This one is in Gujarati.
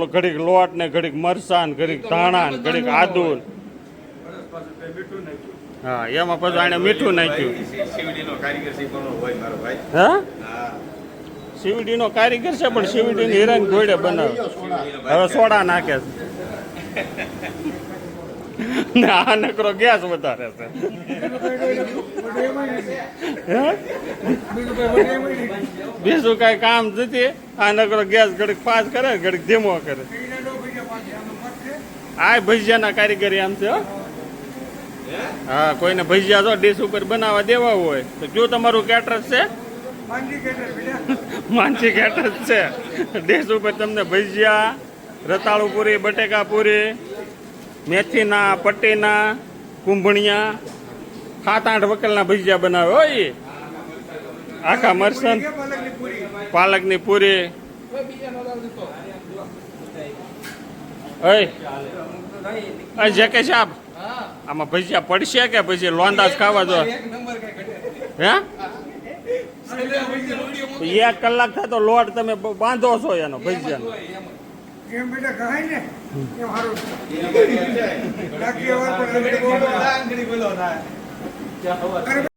ઓલો ઘડીક લોટ ને ઘડીક મરસાં ને ઘડીક ધાણા ને ઘડીક આદુ ને. હા એમાં પછી આને મીઠું નાખ્યું. હા સીવીડી નો કારીગર છે પણ સીવીડી ની હીરાની ઘોડે બનાવે. હવે સોડા નાખે છે ને આ નકરો ગેસ વધારે છે. બીજું કઈ કામ નથી. આ નકરો ગેસ ઘડીક ફાસ્ટ કરે ઘડીક ધીમો કરે. આ ભજીયાના કારીગરી આમ છે. હા કોઈને ભજીયા તો ડીશ ઉપર બનાવવા દેવા હોય તો જો તમારું કેટરસ છે માનસી કેટરસ છે. ડીશ ઉપર તમને ભજીયા, રતાળુ પૂરી, બટેકા પૂરી, મેથીના, પટ્ટીના, કુંભણિયા, 7-8 વકલના ભજીયા બનાવે હોય. આખા મરસન, પાલકની પૂરી. જે કે સાહેબ આમાં ભજીયા પડશે કે પછી લોંદા જ ખાવા દો? હે 1 કલાક થાય તો લોટ તમે બાંધો છો એનો ભજીયાનો. એમ બેટા કહાય ને એમ હારું બાકી હવે પણ